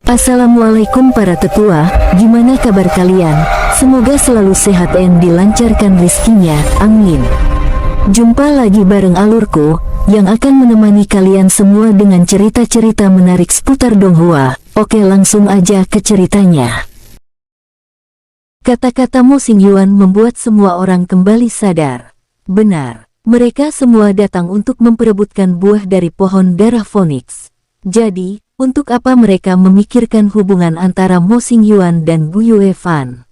Assalamualaikum para tetua, gimana kabar kalian? Semoga selalu sehat dan dilancarkan rezekinya, amin. Jumpa lagi bareng alurku, yang akan menemani kalian semua dengan cerita-cerita menarik seputar Donghua. Oke, langsung aja ke ceritanya. Kata-kata Mo Xingyuan membuat semua orang kembali sadar. Benar, mereka semua datang untuk memperebutkan buah dari pohon darah Phoenix. Jadi, untuk apa mereka memikirkan hubungan antara Mo Xingyuan dan Gu Yuefan?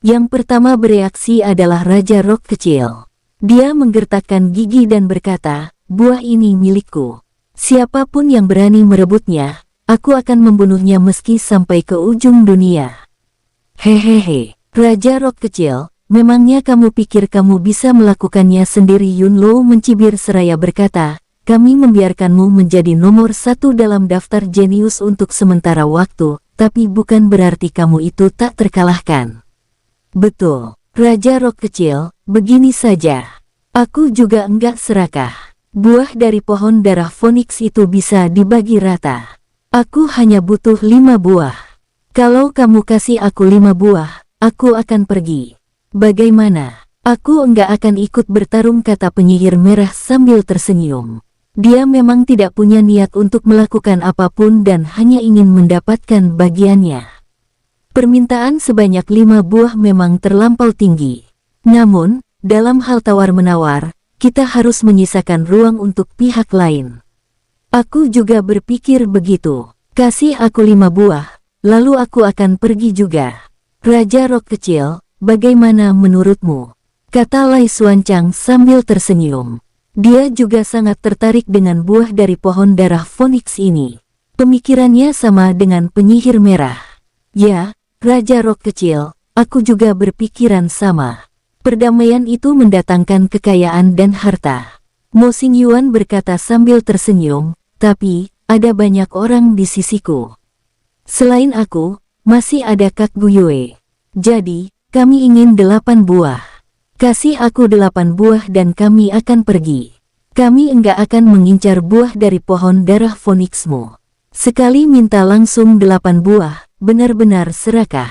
Yang pertama bereaksi adalah Raja Rock kecil. Dia menggertakkan gigi dan berkata, buah ini milikku. Siapapun yang berani merebutnya, aku akan membunuhnya meski sampai ke ujung dunia. Hehehe, Raja Rock kecil, memangnya kamu pikir kamu bisa melakukannya sendiri? Yunlo mencibir seraya berkata, kami membiarkanmu menjadi nomor 1 dalam daftar jenius untuk sementara waktu, tapi bukan berarti kamu itu tak terkalahkan. Betul, Raja Rock kecil, begini saja. Aku juga enggak serakah. Buah dari pohon darah Phoenix itu bisa dibagi rata. Aku hanya butuh 5 buah. Kalau kamu kasih aku 5 buah, aku akan pergi. Bagaimana? Aku enggak akan ikut bertarung, kata penyihir merah sambil tersenyum. Dia memang tidak punya niat untuk melakukan apapun dan hanya ingin mendapatkan bagiannya. Permintaan sebanyak 5 buah memang terlampau tinggi. Namun, dalam hal tawar-menawar, kita harus menyisakan ruang untuk pihak lain. Aku juga berpikir begitu. Kasih aku 5 buah, lalu aku akan pergi juga. Raja Rock kecil, bagaimana menurutmu? Kata Lai Xuanchang sambil tersenyum. Dia juga sangat tertarik dengan buah dari pohon darah Phoenix ini. Pemikirannya sama dengan penyihir merah. Ya, Raja Rock kecil, aku juga berpikiran sama. Perdamaian itu mendatangkan kekayaan dan harta. Mo Xingyuan berkata sambil tersenyum, tapi, ada banyak orang di sisiku. Selain aku, masih ada Kak Guyue. Jadi, kami ingin 8 buah. Kasih aku 8 buah dan kami akan pergi. Kami enggak akan mengincar buah dari pohon darah Phoenixmu. Sekali minta langsung 8 buah, benar-benar serakah.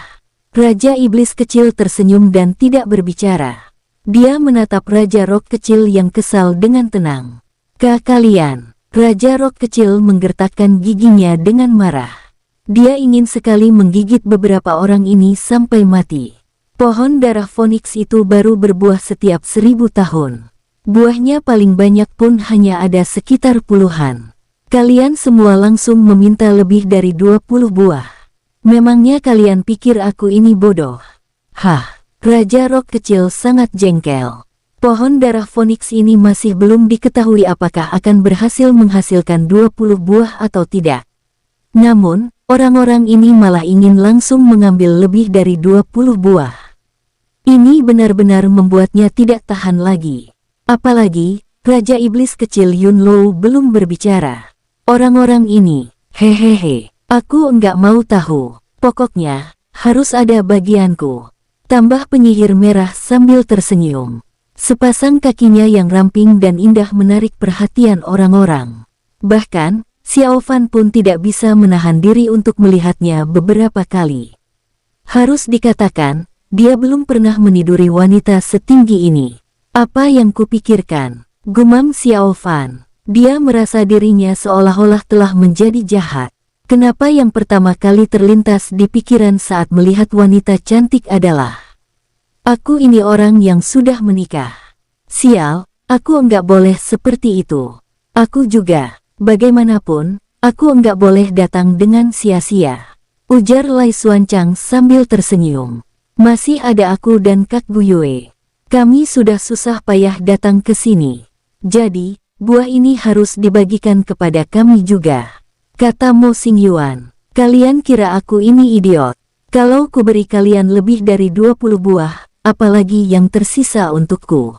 Raja Iblis kecil tersenyum dan tidak berbicara. Dia menatap Raja Rock kecil yang kesal dengan tenang. Kalian, Raja Rock kecil menggertakkan giginya dengan marah. Dia ingin sekali menggigit beberapa orang ini sampai mati. Pohon darah Phoenix itu baru berbuah setiap 1000 tahun. Buahnya paling banyak pun hanya ada sekitar puluhan. Kalian semua langsung meminta lebih dari 20 buah. Memangnya kalian pikir aku ini bodoh? Hah, Raja Rock kecil sangat jengkel. Pohon darah Phoenix ini masih belum diketahui apakah akan berhasil menghasilkan 20 buah atau tidak. Namun, orang-orang ini malah ingin langsung mengambil lebih dari 20 buah. Ini benar-benar membuatnya tidak tahan lagi. Apalagi, Raja Iblis kecil Yunlo belum berbicara. Orang-orang ini, hehehe, aku enggak mau tahu. Pokoknya, harus ada bagianku. Tambah penyihir merah sambil tersenyum. Sepasang kakinya yang ramping dan indah menarik perhatian orang-orang. Bahkan, Xiao Fan pun tidak bisa menahan diri untuk melihatnya beberapa kali. Harus dikatakan, dia belum pernah meniduri wanita setinggi ini. Apa yang kupikirkan? Gumam Xiao Fan. Dia merasa dirinya seolah-olah telah menjadi jahat. Kenapa yang pertama kali terlintas di pikiran saat melihat wanita cantik adalah, aku ini orang yang sudah menikah. Sial, aku enggak boleh seperti itu. Aku juga, bagaimanapun, aku enggak boleh datang dengan sia-sia. Ujar Lai Xuanchang sambil tersenyum. Masih ada aku dan Kak Guyue. Kami sudah susah payah datang ke sini. Jadi, buah ini harus dibagikan kepada kami juga. Kata Mo Xingyuan. Kalian kira aku ini idiot? Kalau ku beri kalian lebih dari 20 buah, apalagi yang tersisa untukku?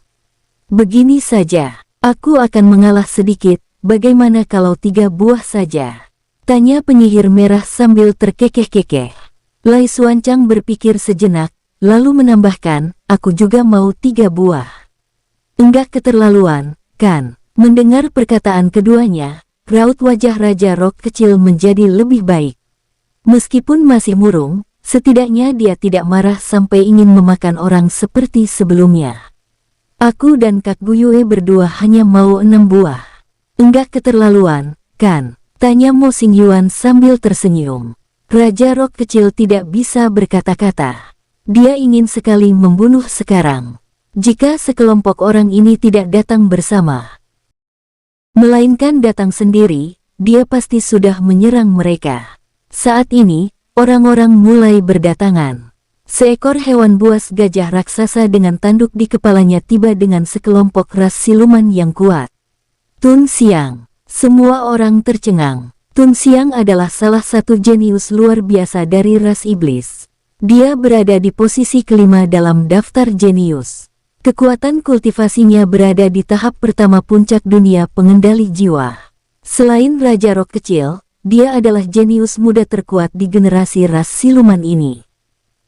Begini saja, aku akan mengalah sedikit. Bagaimana kalau 3 buah saja? Tanya penyihir merah sambil terkekeh-kekeh. Lai Xuanchang berpikir sejenak, lalu menambahkan, aku juga mau 3 buah. Enggak keterlaluan, kan? Mendengar perkataan keduanya, raut wajah Raja Rock kecil menjadi lebih baik. Meskipun masih murung, setidaknya dia tidak marah sampai ingin memakan orang seperti sebelumnya. Aku dan Kak Guyue berdua hanya mau 6 buah. Enggak keterlaluan, kan? Tanya Mo Xingyuan sambil tersenyum. Raja Rock kecil tidak bisa berkata-kata. Dia ingin sekali membunuh sekarang. Jika sekelompok orang ini tidak datang bersama, melainkan datang sendiri, dia pasti sudah menyerang mereka. Saat ini, orang-orang mulai berdatangan. Seekor hewan buas gajah raksasa dengan tanduk di kepalanya tiba dengan sekelompok ras siluman yang kuat. Tun Xiang. Semua orang tercengang. Tun Xiang adalah salah satu jenius luar biasa dari ras iblis. Dia berada di posisi kelima dalam daftar jenius. Kekuatan kultivasinya berada di tahap pertama puncak dunia pengendali jiwa. Selain Raja Rock kecil, dia adalah jenius muda terkuat di generasi ras siluman ini.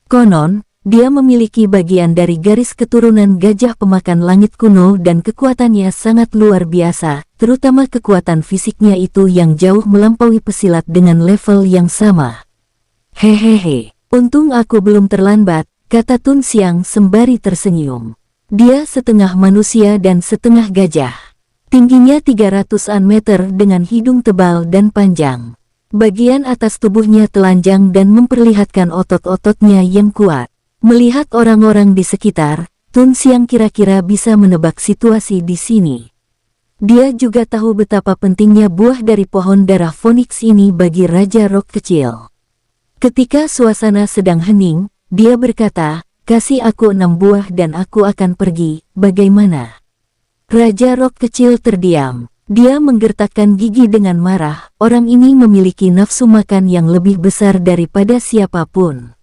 Konon, dia memiliki bagian dari garis keturunan gajah pemakan langit kuno dan kekuatannya sangat luar biasa, terutama kekuatan fisiknya itu yang jauh melampaui pesilat dengan level yang sama. Hehehe, untung aku belum terlambat, kata Tun Xiang sembari tersenyum. Dia setengah manusia dan setengah gajah. Tingginya 300-an meter dengan hidung tebal dan panjang. Bagian atas tubuhnya telanjang dan memperlihatkan otot-ototnya yang kuat. Melihat orang-orang di sekitar, Tun Xiang kira-kira bisa menebak situasi di sini. Dia juga tahu betapa pentingnya buah dari pohon darah Phoenix ini bagi Raja Rock kecil. Ketika suasana sedang hening, dia berkata, "Kasih aku 6 buah dan aku akan pergi, bagaimana?" Raja Rock kecil terdiam. Dia menggertakkan gigi dengan marah. Orang ini memiliki nafsu makan yang lebih besar daripada siapapun.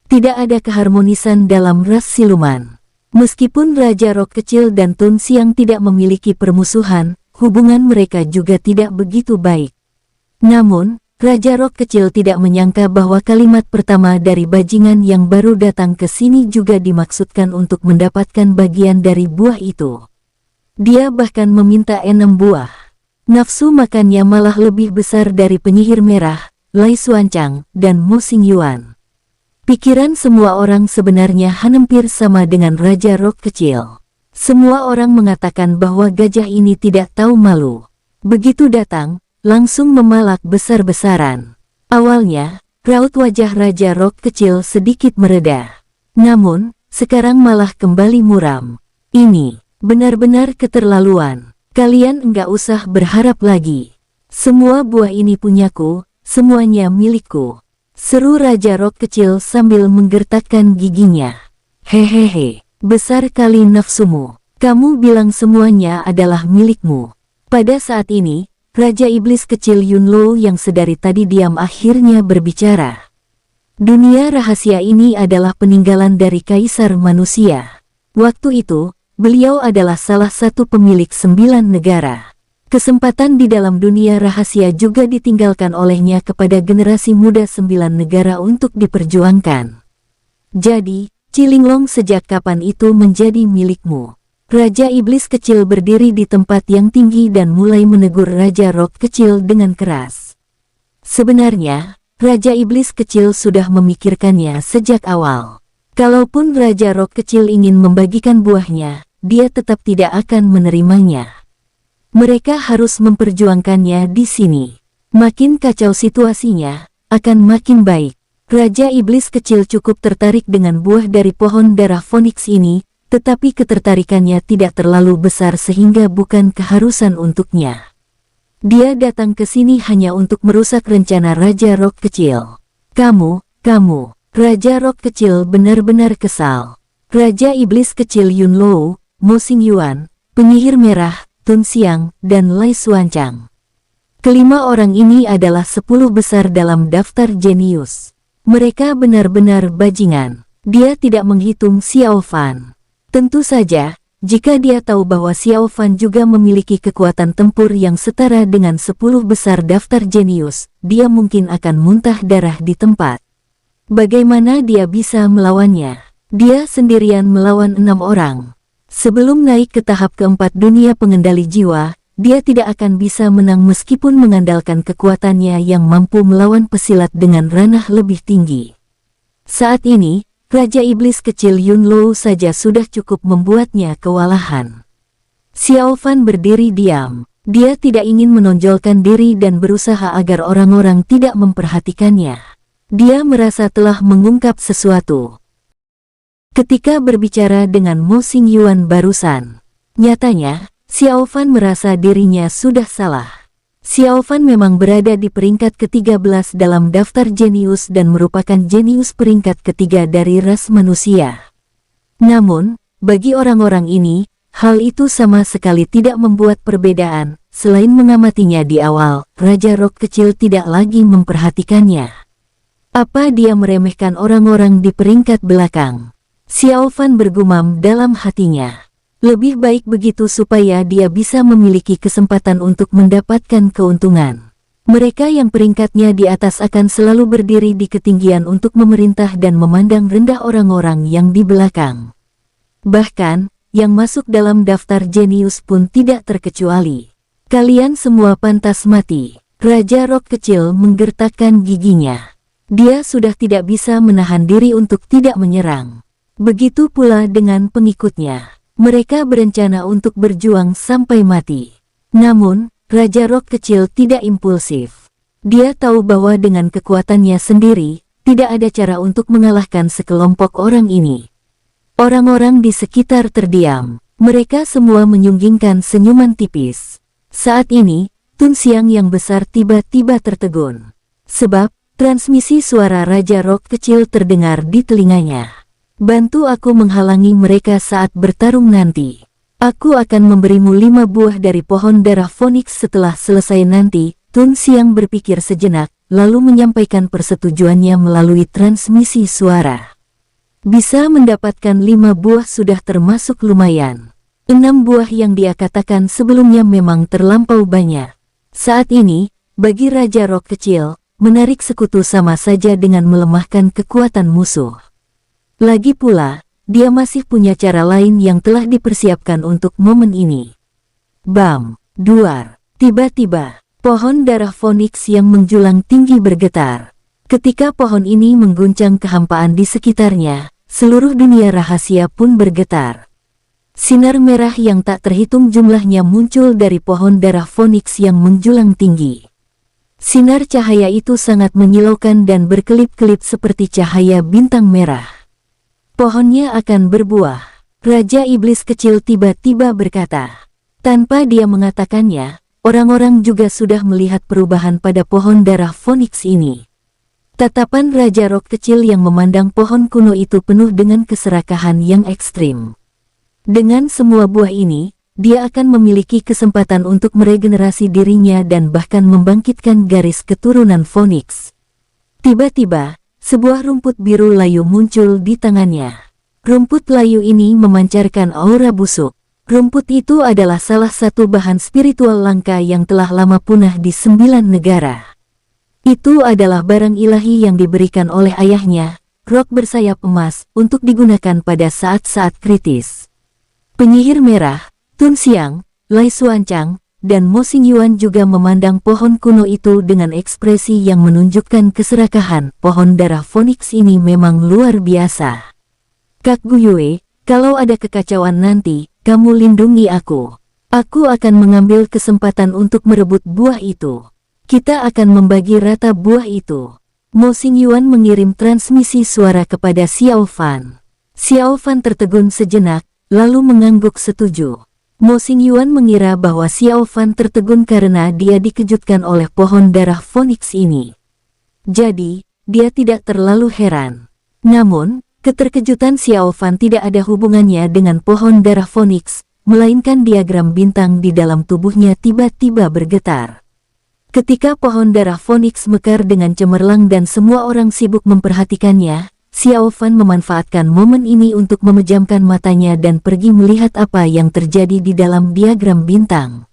Tidak ada keharmonisan dalam ras siluman. Meskipun Raja Rock kecil dan Tun Xiang tidak memiliki permusuhan, hubungan mereka juga tidak begitu baik. Namun, Raja Rock kecil tidak menyangka bahwa kalimat pertama dari bajingan yang baru datang ke sini juga dimaksudkan untuk mendapatkan bagian dari buah itu. Dia bahkan meminta 6 buah. Nafsu makannya malah lebih besar dari penyihir merah, Lai Xuanchang, dan Mo Xingyuan. Pikiran semua orang sebenarnya hampir sama dengan Raja Rock kecil. Semua orang mengatakan bahwa gajah ini tidak tahu malu. Begitu datang, langsung memalak besar-besaran. Awalnya, raut wajah Raja Rock kecil sedikit mereda. Namun, sekarang malah kembali muram. Ini benar-benar keterlaluan. Kalian enggak usah berharap lagi. Semua buah ini punyaku, semuanya milikku. Seru Raja Rock kecil sambil menggertakkan giginya. Hehehe, besar kali nafsumu. Kamu bilang semuanya adalah milikmu. Pada saat ini, Raja Iblis kecil Yunlo yang sedari tadi diam akhirnya berbicara. Dunia rahasia ini adalah peninggalan dari Kaisar Manusia. Waktu itu, beliau adalah salah satu pemilik 9 negara. Kesempatan di dalam dunia rahasia juga ditinggalkan olehnya kepada generasi muda 9 negara untuk diperjuangkan. Jadi, Cilinglong sejak kapan itu menjadi milikmu? Raja Iblis kecil berdiri di tempat yang tinggi dan mulai menegur Raja Rock kecil dengan keras. Sebenarnya, Raja Iblis kecil sudah memikirkannya sejak awal. Kalaupun Raja Rock kecil ingin membagikan buahnya, dia tetap tidak akan menerimanya. Mereka harus memperjuangkannya di sini. Makin kacau situasinya, akan makin baik. Raja Iblis kecil cukup tertarik dengan buah dari pohon darah Phoenix ini, tetapi ketertarikannya tidak terlalu besar sehingga bukan keharusan untuknya. Dia datang ke sini hanya untuk merusak rencana Raja Rock kecil. Kamu, Raja Rock kecil benar-benar kesal. Raja Iblis kecil Yunlo, Mo Xingyuan, penyihir merah, Tun Xiang, dan Lai Xuanchang. Kelima orang ini adalah 10 besar dalam daftar jenius. Mereka benar-benar bajingan. Dia tidak menghitung Xiao Fan. Tentu saja, jika dia tahu bahwa Xiao Fan juga memiliki kekuatan tempur yang setara dengan 10 besar daftar jenius, dia mungkin akan muntah darah di tempat. Bagaimana dia bisa melawannya? Dia sendirian melawan 6 orang. Sebelum naik ke tahap keempat dunia pengendali jiwa, dia tidak akan bisa menang meskipun mengandalkan kekuatannya yang mampu melawan pesilat dengan ranah lebih tinggi. Saat ini, Raja Iblis kecil Yunlou saja sudah cukup membuatnya kewalahan. Xiao Fan berdiri diam. Dia tidak ingin menonjolkan diri dan berusaha agar orang-orang tidak memperhatikannya. Dia merasa telah mengungkap sesuatu. Ketika berbicara dengan Mo Xingyuan barusan, nyatanya, Xiao Fan merasa dirinya sudah salah. Xiao Fan memang berada di peringkat ke-13 dalam daftar jenius dan merupakan jenius peringkat ketiga dari ras manusia. Namun, bagi orang-orang ini, hal itu sama sekali tidak membuat perbedaan. Selain mengamatinya di awal, Raja Rock kecil tidak lagi memperhatikannya. Apa dia meremehkan orang-orang di peringkat belakang? Xiao Fan bergumam dalam hatinya. Lebih baik begitu supaya dia bisa memiliki kesempatan untuk mendapatkan keuntungan. Mereka yang peringkatnya di atas akan selalu berdiri di ketinggian untuk memerintah dan memandang rendah orang-orang yang di belakang. Bahkan, yang masuk dalam daftar jenius pun tidak terkecuali. Kalian semua pantas mati. Raja Rock kecil menggertakkan giginya. Dia sudah tidak bisa menahan diri untuk tidak menyerang. Begitu pula dengan pengikutnya. Mereka berencana untuk berjuang sampai mati. Namun, Raja Rock kecil tidak impulsif. Dia tahu bahwa dengan kekuatannya sendiri, tidak ada cara untuk mengalahkan sekelompok orang ini. Orang-orang di sekitar terdiam. Mereka semua menyunggingkan senyuman tipis. Saat ini, Tun Xiang yang besar tiba-tiba tertegun. Sebab, transmisi suara Raja Rock kecil terdengar di telinganya. Bantu aku menghalangi mereka saat bertarung nanti. Aku akan memberimu 5 buah dari pohon darah Phoenix setelah selesai nanti. Tun Xiang berpikir sejenak, lalu menyampaikan persetujuannya melalui transmisi suara. Bisa mendapatkan 5 buah sudah termasuk lumayan. 6 buah yang dia katakan sebelumnya memang terlampau banyak. Saat ini, bagi Raja Rock kecil, menarik sekutu sama saja dengan melemahkan kekuatan musuh. Lagi pula, dia masih punya cara lain yang telah dipersiapkan untuk momen ini. Bam! Duar! Tiba-tiba, pohon darah Phoenix yang menjulang tinggi bergetar. Ketika pohon ini mengguncang kehampaan di sekitarnya, seluruh dunia rahasia pun bergetar. Sinar merah yang tak terhitung jumlahnya muncul dari pohon darah Phoenix yang menjulang tinggi. Sinar cahaya itu sangat menyilaukan dan berkelip-kelip seperti cahaya bintang merah. Pohonnya akan berbuah. Raja Iblis kecil tiba-tiba berkata. Tanpa dia mengatakannya, orang-orang juga sudah melihat perubahan pada pohon darah Phoenix ini. Tatapan Raja Rock kecil yang memandang pohon kuno itu penuh dengan keserakahan yang ekstrim. Dengan semua buah ini, dia akan memiliki kesempatan untuk meregenerasi dirinya dan bahkan membangkitkan garis keturunan Phoenix. Tiba-tiba, sebuah rumput biru layu muncul di tangannya. Rumput layu ini memancarkan aura busuk. Rumput itu adalah salah satu bahan spiritual langka yang telah lama punah di 9 negara. Itu adalah barang ilahi yang diberikan oleh ayahnya, rok bersayap emas, untuk digunakan pada saat-saat kritis. Penyihir merah, Tun Xiang, Lai Xuanchang, dan Mo Xingyuan juga memandang pohon kuno itu dengan ekspresi yang menunjukkan keserakahan. Pohon darah Phoenix ini memang luar biasa. Kak Guyue, kalau ada kekacauan nanti, kamu lindungi aku. Aku akan mengambil kesempatan untuk merebut buah itu. Kita akan membagi rata buah itu. Mo Xingyuan mengirim transmisi suara kepada Xiao Fan. Xiao Fan tertegun sejenak, lalu mengangguk setuju. Mo Xingyuan mengira bahwa Xiao Fan tertegun karena dia dikejutkan oleh pohon darah Phoenix ini. Jadi, dia tidak terlalu heran. Namun, keterkejutan Xiao Fan tidak ada hubungannya dengan pohon darah Phoenix, melainkan diagram bintang di dalam tubuhnya tiba-tiba bergetar. Ketika pohon darah Phoenix mekar dengan cemerlang dan semua orang sibuk memperhatikannya, Xiao Fan memanfaatkan momen ini untuk memejamkan matanya dan pergi melihat apa yang terjadi di dalam diagram bintang.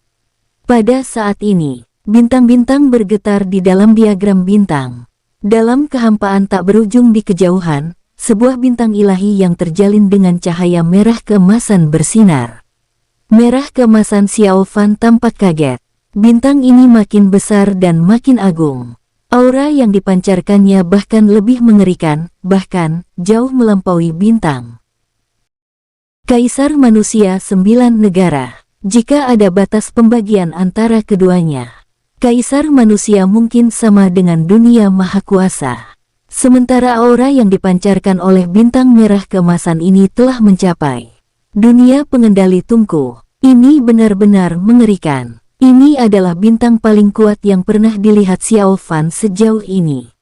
Pada saat ini, bintang-bintang bergetar di dalam diagram bintang. Dalam kehampaan tak berujung di kejauhan, sebuah bintang ilahi yang terjalin dengan cahaya merah keemasan bersinar. Merah keemasan Xiao Fan tampak kaget. Bintang ini makin besar dan makin agung. Aura yang dipancarkannya bahkan lebih mengerikan, bahkan jauh melampaui bintang. Kaisar Manusia 9 Negara. Jika ada batas pembagian antara keduanya, Kaisar Manusia mungkin sama dengan dunia maha kuasa. Sementara aura yang dipancarkan oleh bintang merah keemasan ini telah mencapai dunia pengendali tungku. Ini benar-benar mengerikan. Ini adalah bintang paling kuat yang pernah dilihat Xiao Fan sejauh ini.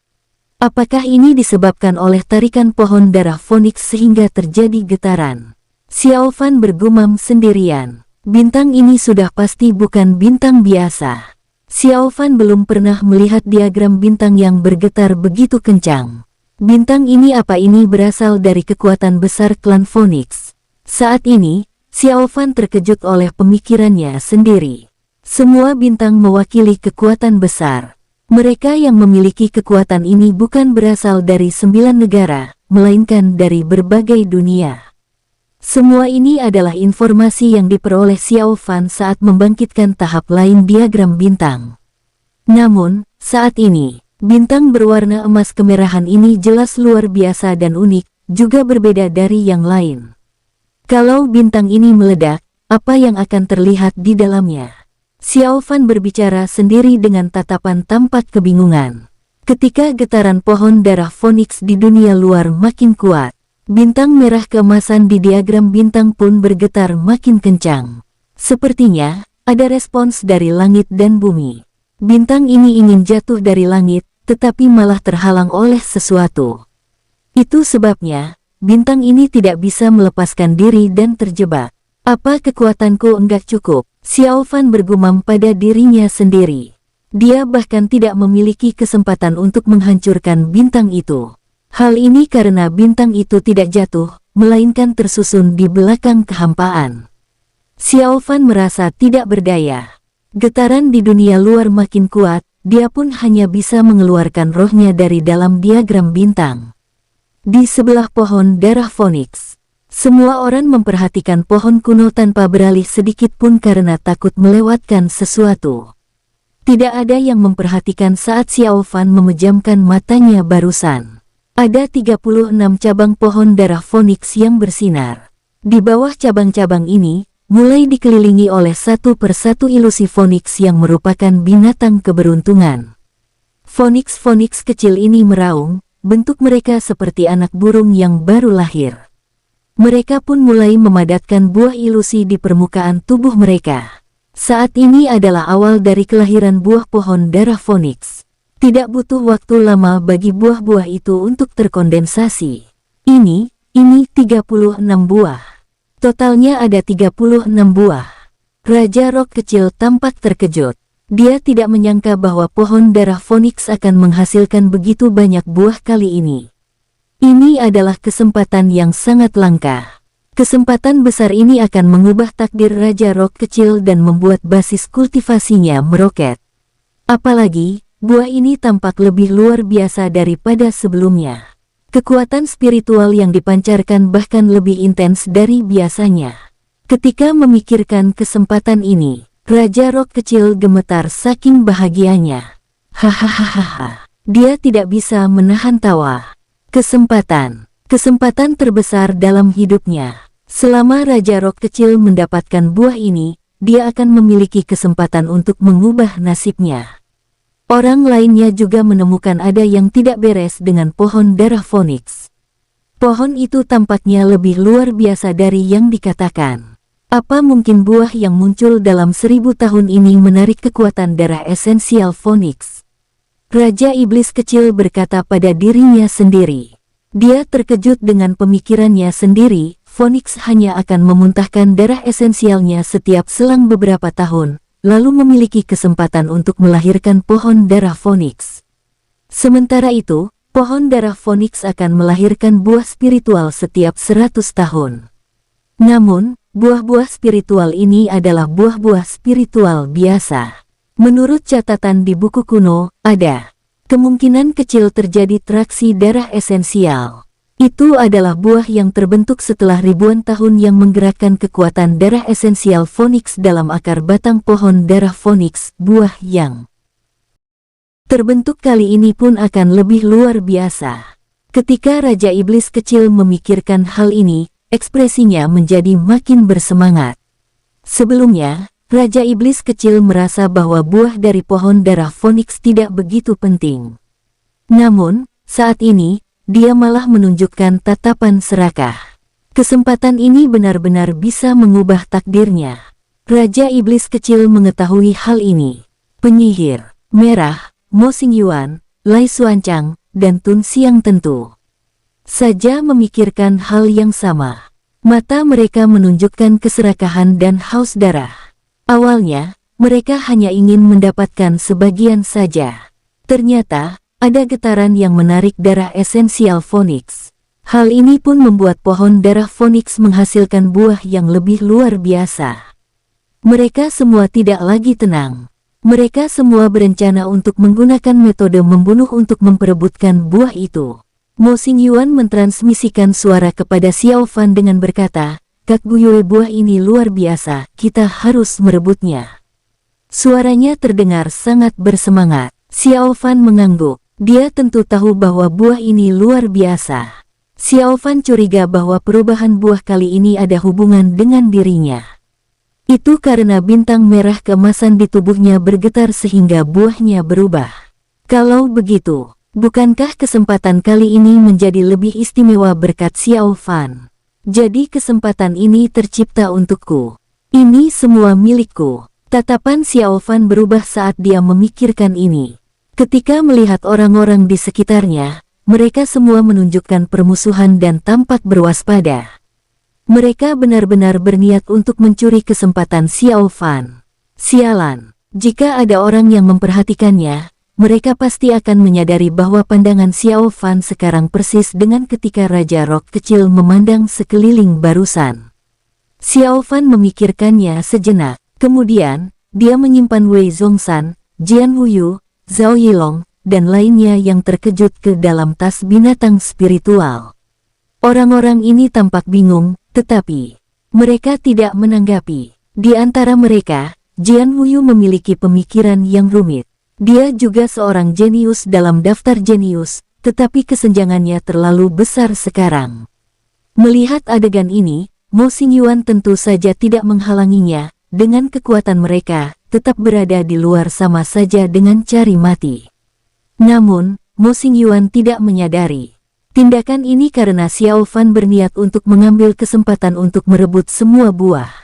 Apakah ini disebabkan oleh tarikan pohon darah Phoenix sehingga terjadi getaran? Xiao Fan bergumam sendirian. Bintang ini sudah pasti bukan bintang biasa. Xiao Fan belum pernah melihat diagram bintang yang bergetar begitu kencang. Bintang ini apa ini berasal dari kekuatan besar klan Phoenix? Saat ini, Xiao Fan terkejut oleh pemikirannya sendiri. Semua bintang mewakili kekuatan besar. Mereka yang memiliki kekuatan ini bukan berasal dari 9 negara, melainkan dari berbagai dunia. Semua ini adalah informasi yang diperoleh Xiao Fan saat membangkitkan tahap lain diagram bintang. Namun, saat ini, bintang berwarna emas kemerahan ini jelas luar biasa dan unik, juga berbeda dari yang lain. Kalau bintang ini meledak, apa yang akan terlihat di dalamnya? Xiao Fan berbicara sendiri dengan tatapan tampak kebingungan. Ketika getaran pohon darah Phoenix di dunia luar makin kuat, bintang merah keemasan di diagram bintang pun bergetar makin kencang. Sepertinya, ada respons dari langit dan bumi. Bintang ini ingin jatuh dari langit, tetapi malah terhalang oleh sesuatu. Itu sebabnya, bintang ini tidak bisa melepaskan diri dan terjebak. Apa kekuatanku enggak cukup? Xiao Fan bergumam pada dirinya sendiri. Dia bahkan tidak memiliki kesempatan untuk menghancurkan bintang itu. Hal ini karena bintang itu tidak jatuh, melainkan tersusun di belakang kehampaan. Xiao Fan merasa tidak berdaya. Getaran di dunia luar makin kuat, dia pun hanya bisa mengeluarkan rohnya dari dalam diagram bintang. Di sebelah pohon darah Phoenix, semua orang memperhatikan pohon kuno tanpa beralih sedikit pun karena takut melewatkan sesuatu. Tidak ada yang memperhatikan saat Xiao Fan memejamkan matanya barusan. Ada 36 cabang pohon darah Phoenix yang bersinar. Di bawah cabang-cabang ini, mulai dikelilingi oleh satu persatu ilusi Phoenix yang merupakan binatang keberuntungan. Phoenix kecil ini meraung, bentuk mereka seperti anak burung yang baru lahir. Mereka pun mulai memadatkan buah ilusi di permukaan tubuh mereka. Saat ini adalah awal dari kelahiran buah pohon darah Phoenix. Tidak butuh waktu lama bagi buah-buah itu untuk terkondensasi. Ini 36 buah. Totalnya ada 36 buah. Raja Rock kecil tampak terkejut. Dia tidak menyangka bahwa pohon darah Phoenix akan menghasilkan begitu banyak buah kali ini. Ini adalah kesempatan yang sangat langka. Kesempatan besar ini akan mengubah takdir Raja Rock kecil dan membuat basis kultivasinya meroket. Apalagi, buah ini tampak lebih luar biasa daripada sebelumnya. Kekuatan spiritual yang dipancarkan bahkan lebih intens dari biasanya. Ketika memikirkan kesempatan ini, Raja Rock kecil gemetar saking bahagianya. Hahaha, dia tidak bisa menahan tawa. Kesempatan terbesar dalam hidupnya. Selama Raja Rock kecil mendapatkan buah ini, dia akan memiliki kesempatan untuk mengubah nasibnya. Orang lainnya juga menemukan ada yang tidak beres dengan pohon darah Phoenix. Pohon itu tampaknya lebih luar biasa dari yang dikatakan. Apa mungkin buah yang muncul dalam 1000 tahun ini menarik kekuatan darah esensial Phoenix? Raja Iblis kecil berkata pada dirinya sendiri. Dia terkejut dengan pemikirannya sendiri. Phoenix hanya akan memuntahkan darah esensialnya setiap selang beberapa tahun, lalu memiliki kesempatan untuk melahirkan pohon darah Phoenix. Sementara itu, pohon darah Phoenix akan melahirkan buah spiritual setiap 100 tahun. Namun, buah-buah spiritual ini adalah buah-buah spiritual biasa. Menurut catatan di buku kuno, ada kemungkinan kecil terjadi traksi darah esensial. Itu adalah buah yang terbentuk setelah ribuan tahun yang menggerakkan kekuatan darah esensial Phoenix dalam akar batang pohon darah Phoenix. Buah yang terbentuk kali ini pun akan lebih luar biasa. Ketika Raja Iblis Kecil memikirkan hal ini, ekspresinya menjadi makin bersemangat. Sebelumnya, Raja Iblis Kecil merasa bahwa buah dari pohon darah Phoenix tidak begitu penting. Namun, saat ini, dia malah menunjukkan tatapan serakah. Kesempatan ini benar-benar bisa mengubah takdirnya. Raja Iblis Kecil mengetahui hal ini. Penyihir merah, Mo Xingyuan, Lai Xuanchang, dan Tun Xiang tentu saja memikirkan hal yang sama. Mata mereka menunjukkan keserakahan dan haus darah. Awalnya, mereka hanya ingin mendapatkan sebagian saja. Ternyata, ada getaran yang menarik darah esensial Phoenix. Hal ini pun membuat pohon darah Phoenix menghasilkan buah yang lebih luar biasa. Mereka semua tidak lagi tenang. Mereka semua berencana untuk menggunakan metode membunuh untuk memperebutkan buah itu. Mo Xingyuan mentransmisikan suara kepada Xiao Fan dengan berkata, "Kak Guyue, buah ini luar biasa, kita harus merebutnya." Suaranya terdengar sangat bersemangat. Xiao Fan mengangguk. Dia tentu tahu bahwa buah ini luar biasa. Xiao Fan curiga bahwa perubahan buah kali ini ada hubungan dengan dirinya. Itu karena bintang merah keemasan di tubuhnya bergetar sehingga buahnya berubah. Kalau begitu, bukankah kesempatan kali ini menjadi lebih istimewa berkat Xiao Fan? Jadi kesempatan ini tercipta untukku. Ini semua milikku. Tatapan Xiao Fan berubah saat dia memikirkan ini. Ketika melihat orang-orang di sekitarnya, mereka semua menunjukkan permusuhan dan tampak berwaspada. Mereka benar-benar berniat untuk mencuri kesempatan Xiao Fan. Sialan, jika ada orang yang memperhatikannya, mereka pasti akan menyadari bahwa pandangan Xiao Fan sekarang persis dengan ketika Raja Rock Kecil memandang sekeliling barusan. Xiao Fan memikirkannya sejenak, kemudian, dia menyimpan Wei Zhongshan, Jian Wuyu, Zhao Yilong, dan lainnya yang terkejut ke dalam tas binatang spiritual. Orang-orang ini tampak bingung, tetapi mereka tidak menanggapi. Di antara mereka, Jian Wuyu memiliki pemikiran yang rumit. Dia juga seorang jenius dalam daftar jenius, tetapi kesenjangannya terlalu besar sekarang. Melihat adegan ini, Mo Xingyuan tentu saja tidak menghalanginya. Dengan kekuatan mereka, tetap berada di luar sama saja dengan cari mati. Namun, Mo Xingyuan tidak menyadari. Tindakan ini karena Xiao Fan berniat untuk mengambil kesempatan untuk merebut semua buah.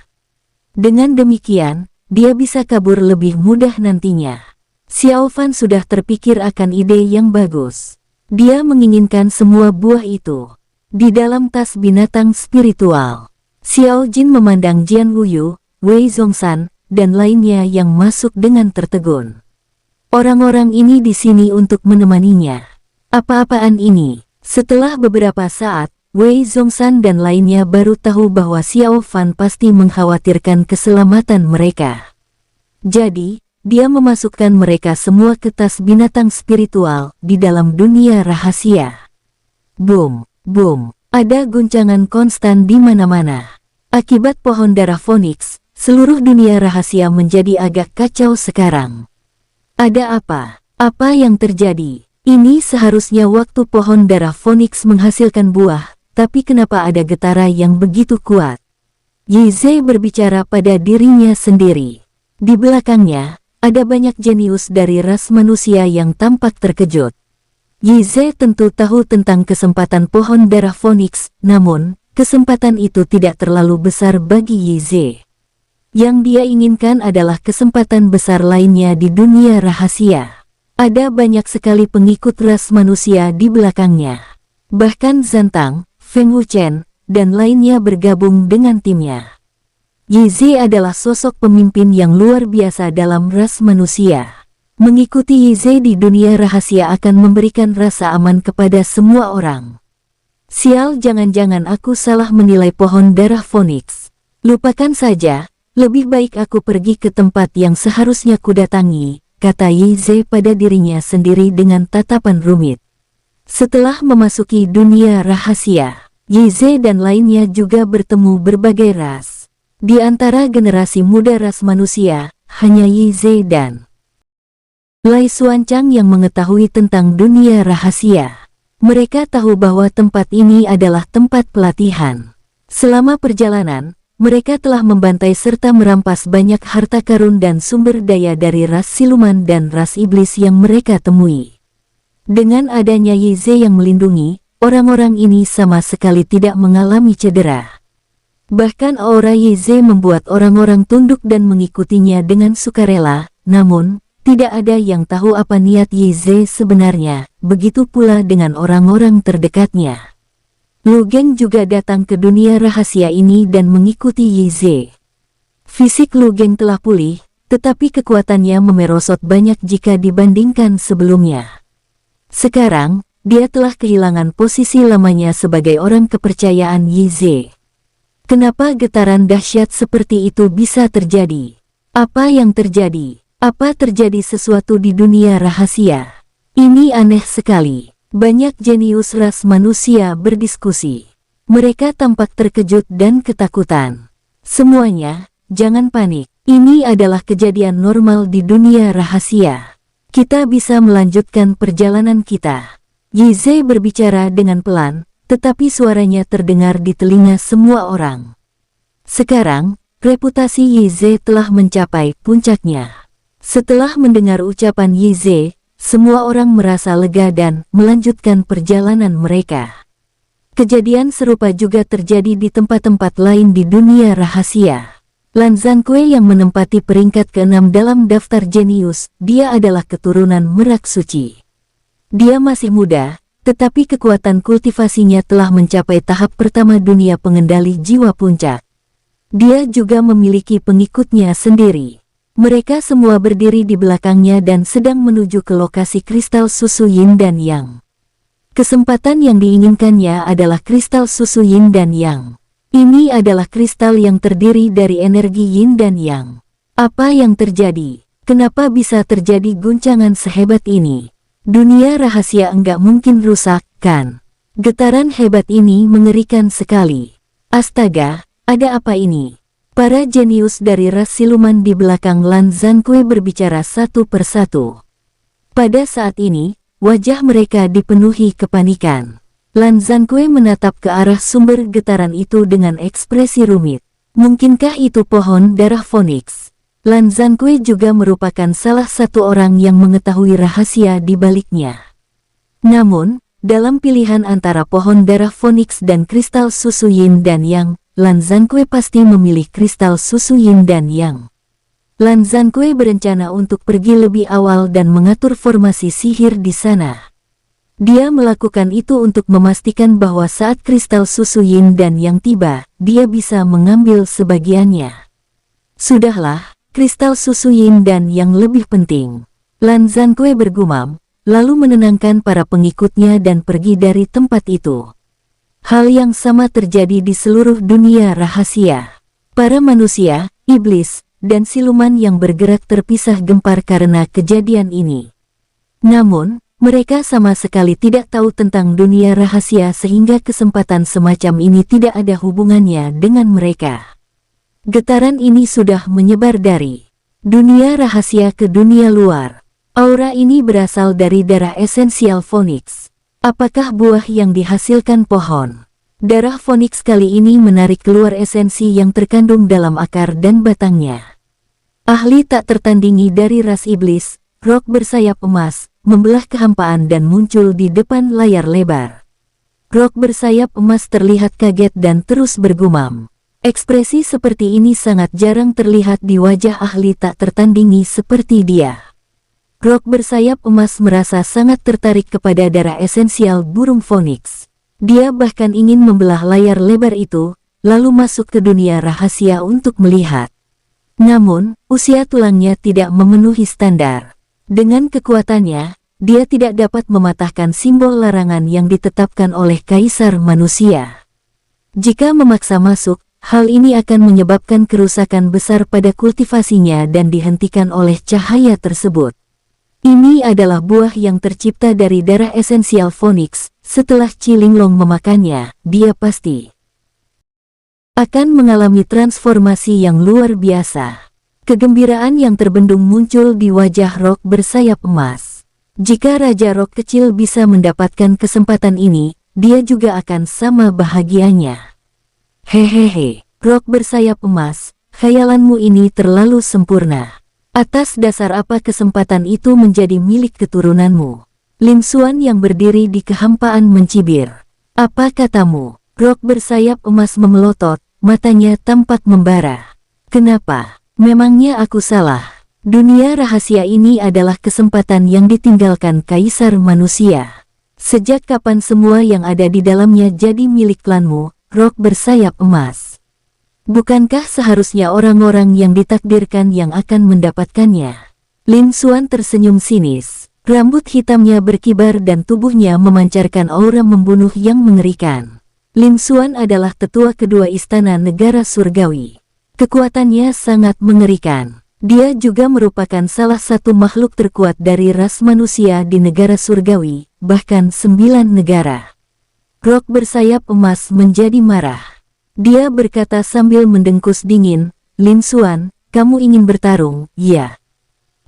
Dengan demikian, dia bisa kabur lebih mudah nantinya. Xiao Fan sudah terpikir akan ide yang bagus. Dia menginginkan semua buah itu di dalam tas binatang spiritual. Xiao Jin memandang Jian Wuyu, Wei Zhongshan, dan lainnya yang masuk dengan tertegun. Orang-orang ini di sini untuk menemaninya. Apa-apaan ini? Setelah beberapa saat, Wei Zhongshan dan lainnya baru tahu bahwa Xiao Fan pasti mengkhawatirkan keselamatan mereka. Jadi, dia memasukkan mereka semua ke tas binatang spiritual di dalam dunia rahasia. Boom, boom, ada guncangan konstan di mana-mana. Akibat pohon darah Phoenix, seluruh dunia rahasia menjadi agak kacau sekarang. Ada apa? Apa yang terjadi? Ini seharusnya waktu pohon darah Phoenix menghasilkan buah, tapi kenapa ada getaran yang begitu kuat? Yi Ze berbicara pada dirinya sendiri. Di belakangnya, ada banyak jenius dari ras manusia yang tampak terkejut. Yi Ze tentu tahu tentang kesempatan pohon darah Phoenix, namun, kesempatan itu tidak terlalu besar bagi Yi Ze. Yang dia inginkan adalah kesempatan besar lainnya di dunia rahasia. Ada banyak sekali pengikut ras manusia di belakangnya. Bahkan Zantang, Feng Wuchen, dan lainnya bergabung dengan timnya. Yi Ze adalah sosok pemimpin yang luar biasa dalam ras manusia. Mengikuti Yi Ze di dunia rahasia akan memberikan rasa aman kepada semua orang. Sial, jangan-jangan aku salah menilai pohon darah Phoenix. Lupakan saja. Lebih baik aku pergi ke tempat yang seharusnya kudatangi, kata Yi Ze pada dirinya sendiri dengan tatapan rumit. Setelah memasuki dunia rahasia, Yize dan lainnya juga bertemu berbagai ras. Di antara generasi muda ras manusia, hanya Yize dan Lai Xuanchang yang mengetahui tentang dunia rahasia. Mereka tahu bahwa tempat ini adalah tempat pelatihan. Selama perjalanan, mereka telah membantai serta merampas banyak harta karun dan sumber daya dari ras siluman dan ras iblis yang mereka temui. Dengan adanya Yize yang melindungi, orang-orang ini sama sekali tidak mengalami cedera. Bahkan aura Yize membuat orang-orang tunduk dan mengikutinya dengan sukarela, namun, tidak ada yang tahu apa niat Yize sebenarnya, begitu pula dengan orang-orang terdekatnya. Lu Geng juga datang ke dunia rahasia ini dan mengikuti Yize. Fisik Lu Geng telah pulih, tetapi kekuatannya memerosot banyak jika dibandingkan sebelumnya. Sekarang, dia telah kehilangan posisi lamanya sebagai orang kepercayaan Yize. Kenapa getaran dahsyat seperti itu bisa terjadi? Apa yang terjadi? Apa terjadi sesuatu di dunia rahasia? Ini aneh sekali. Banyak jenius ras manusia berdiskusi. Mereka tampak terkejut dan ketakutan. Semuanya, jangan panik. Ini adalah kejadian normal di dunia rahasia. Kita bisa melanjutkan perjalanan kita. Yize berbicara dengan pelan, tetapi suaranya terdengar di telinga semua orang. Sekarang, reputasi Yize telah mencapai puncaknya. Setelah mendengar ucapan Yize, semua orang merasa lega dan melanjutkan perjalanan mereka. Kejadian serupa juga terjadi di tempat-tempat lain di dunia rahasia. Lan Zhankui yang menempati peringkat ke-6 dalam daftar jenius, dia adalah keturunan Merak Suci. Dia masih muda, tetapi kekuatan kultivasinya telah mencapai tahap pertama dunia pengendali jiwa puncak. Dia juga memiliki pengikutnya sendiri. Mereka semua berdiri di belakangnya dan sedang menuju ke lokasi kristal susu Yin dan Yang. Kesempatan yang diinginkannya adalah kristal susu Yin dan Yang. Ini adalah kristal yang terdiri dari energi Yin dan Yang. Apa yang terjadi? Kenapa bisa terjadi guncangan sehebat ini? Dunia rahasia enggak mungkin rusak, kan? Getaran hebat ini mengerikan sekali. Astaga, ada apa ini? Para jenius dari ras siluman di belakang Lan Zhankui berbicara satu persatu. Pada saat ini, wajah mereka dipenuhi kepanikan. Lan Zhankui menatap ke arah sumber getaran itu dengan ekspresi rumit. Mungkinkah itu pohon darah Phoenix? Lan Zhankui juga merupakan salah satu orang yang mengetahui rahasia di baliknya. Namun, dalam pilihan antara pohon darah Phoenix dan kristal susu Yin dan Yang, Lan Zhankui pasti memilih kristal susu Yin dan Yang. Lan Zhankui berencana untuk pergi lebih awal dan mengatur formasi sihir di sana. Dia melakukan itu untuk memastikan bahwa saat kristal susu Yin dan Yang tiba, dia bisa mengambil sebagiannya. Sudahlah, kristal susu Yin dan Yang lebih penting. Lan Zhankui bergumam, lalu menenangkan para pengikutnya dan pergi dari tempat itu. Hal yang sama terjadi di seluruh dunia rahasia. Para manusia, iblis, dan siluman yang bergerak terpisah gempar karena kejadian ini. Namun, mereka sama sekali tidak tahu tentang dunia rahasia sehingga kesempatan semacam ini tidak ada hubungannya dengan mereka. Getaran ini sudah menyebar dari dunia rahasia ke dunia luar. Aura ini berasal dari darah esensial Phoenix. Apakah buah yang dihasilkan pohon darah Phoenix kali ini menarik keluar esensi yang terkandung dalam akar dan batangnya? Ahli tak tertandingi dari ras iblis, rok bersayap emas, membelah kehampaan dan muncul di depan layar lebar. Rok bersayap emas terlihat kaget dan terus bergumam. Ekspresi seperti ini sangat jarang terlihat di wajah ahli tak tertandingi seperti dia. Rok bersayap emas merasa sangat tertarik kepada darah esensial burung Phoenix. Dia bahkan ingin membelah layar lebar itu, lalu masuk ke dunia rahasia untuk melihat. Namun, usia tulangnya tidak memenuhi standar. Dengan kekuatannya, dia tidak dapat mematahkan simbol larangan yang ditetapkan oleh Kaisar Manusia. Jika memaksa masuk, hal ini akan menyebabkan kerusakan besar pada kultivasinya dan dihentikan oleh cahaya tersebut. Ini adalah buah yang tercipta dari darah esensial Phoenix. Setelah Cilinglong memakannya, dia pasti akan mengalami transformasi yang luar biasa. Kegembiraan yang terbendung muncul di wajah Rock bersayap emas. Jika Raja Rock kecil bisa mendapatkan kesempatan ini, dia juga akan sama bahagianya. Hehehe, Rock bersayap emas, khayalanmu ini terlalu sempurna. Atas dasar apa kesempatan itu menjadi milik keturunanmu? Lin Xuan yang berdiri di kehampaan mencibir. Apa katamu? Rock bersayap emas memelotot, matanya tampak membara. Kenapa? Memangnya aku salah? Dunia rahasia ini adalah kesempatan yang ditinggalkan Kaisar Manusia. Sejak kapan semua yang ada di dalamnya jadi milik klanmu, Rock bersayap emas? Bukankah seharusnya orang-orang yang ditakdirkan yang akan mendapatkannya? Lin Xuan tersenyum sinis. Rambut hitamnya berkibar dan tubuhnya memancarkan aura membunuh yang mengerikan. Lin Xuan adalah tetua kedua istana negara surgawi. Kekuatannya sangat mengerikan. Dia juga merupakan salah satu makhluk terkuat dari ras manusia di negara surgawi, bahkan 9 negara. Rock bersayap emas menjadi marah. Dia berkata sambil mendengkus dingin, Lin Xuan, kamu ingin bertarung, ya?